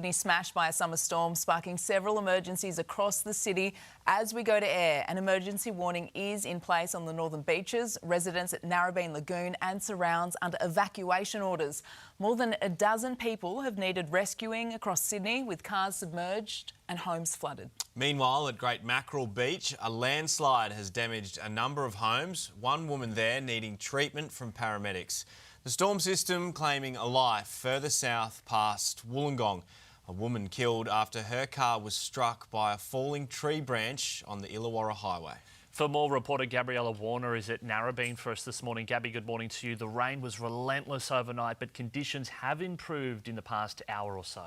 Sydney smashed by a summer storm, sparking several emergencies across the city. As we go to air, an emergency warning is in place on the northern beaches. Residents at Narrabeen Lagoon and surrounds under evacuation orders. More than a dozen people have needed rescuing across Sydney, with cars submerged and homes flooded. Meanwhile, at Great Mackerel Beach, a landslide has damaged a number of homes. One woman there needing treatment from paramedics. The storm system claiming a life further south past Wollongong. A woman killed after her car was struck by a falling tree branch on the Illawarra Highway. For more, reporter Gabriella Warner is at Narrabeen for us this morning. Gabby, good morning to you. The rain was relentless overnight, but conditions have improved in the past hour or so.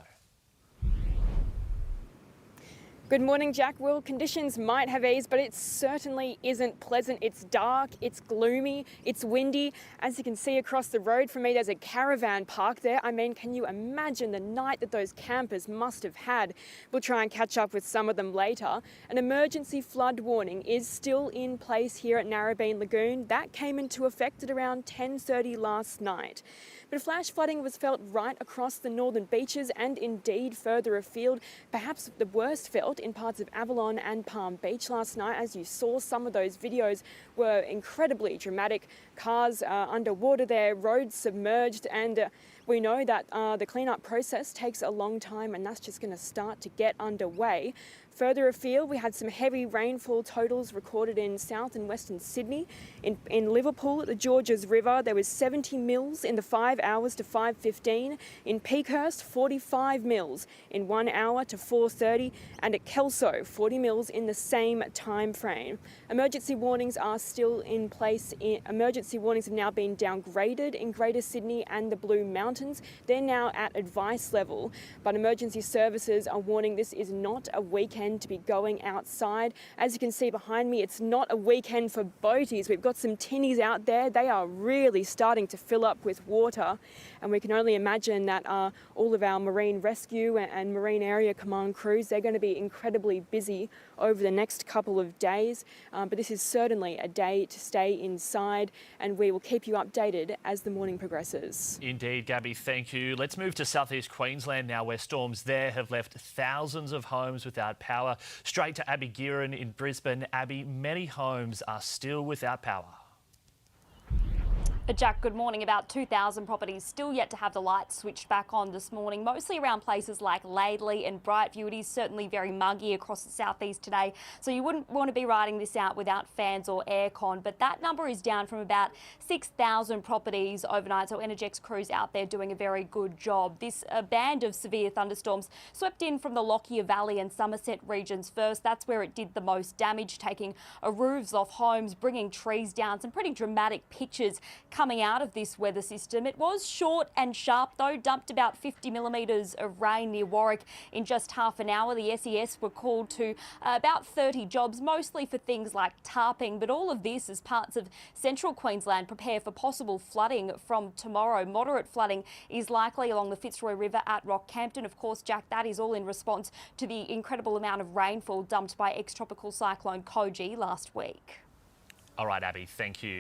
Good morning, Jack. Well, conditions might have eased, but it certainly isn't pleasant. It's dark, it's gloomy, it's windy. As you can see across the road from me, there's a caravan park there. I mean, can you imagine the night that those campers must have had? We'll try and catch up with some of them later. An emergency flood warning is still in place here at Narrabeen Lagoon. That came into effect at around 10:30 last night. But flash flooding was felt right across the northern beaches and indeed further afield. Perhaps the worst felt in parts of Avalon and Palm Beach last night. As you saw, some of those videos were incredibly dramatic. Cars underwater there, roads submerged, and we know that the cleanup process takes a long time, and that's just going to start to get underway. Further afield, we had some heavy rainfall totals recorded in South and Western Sydney. In Liverpool at the Georges River, there was 70 mils in the 5 hours to 5:15. In Peakhurst, 45 mils in 1 hour to 4:30. And at Kelso, 40 mils in the same time frame. Emergency warnings are still in place. Emergency warnings have now been downgraded in Greater Sydney and the Blue Mountains. They're now at advice level, but emergency services are warning this is not a weekend to be going outside. As you can see behind me, it's not a weekend for boaties. We've got some tinnies out there. They are really starting to fill up with water, and we can only imagine that all of our marine rescue and marine area command crews, they're going to be incredibly busy over the next couple of days. But this is certainly a day to stay inside, and we will keep you updated as the morning progresses. Indeed, Gabby, thank you. Let's move to southeast Queensland now, where storms there have left thousands of homes without power. Straight to Abby Gearin in Brisbane. Abby, many homes are still without power. Jack, good morning. About 2,000 properties still yet to have the lights switched back on this morning, mostly around places like Laidley and Brightview. It is certainly very muggy across the southeast today, so you wouldn't want to be riding this out without fans or aircon. But that number is down from about 6,000 properties overnight, so Energex crews out there doing a very good job. This band of severe thunderstorms swept in from the Lockyer Valley and Somerset regions first. That's where it did the most damage, taking roofs off homes, bringing trees down. Some pretty dramatic pictures coming out of this weather system. It was short and sharp though, dumped about 50 millimetres of rain near Warwick in just half an hour. The SES were called to about 30 jobs, mostly for things like tarping, but all of this as parts of central Queensland prepare for possible flooding from tomorrow. Moderate flooding is likely along the Fitzroy River at Rockhampton. Of course, Jack, that is all in response to the incredible amount of rainfall dumped by ex-tropical cyclone Koji last week. All right, Abby, thank you.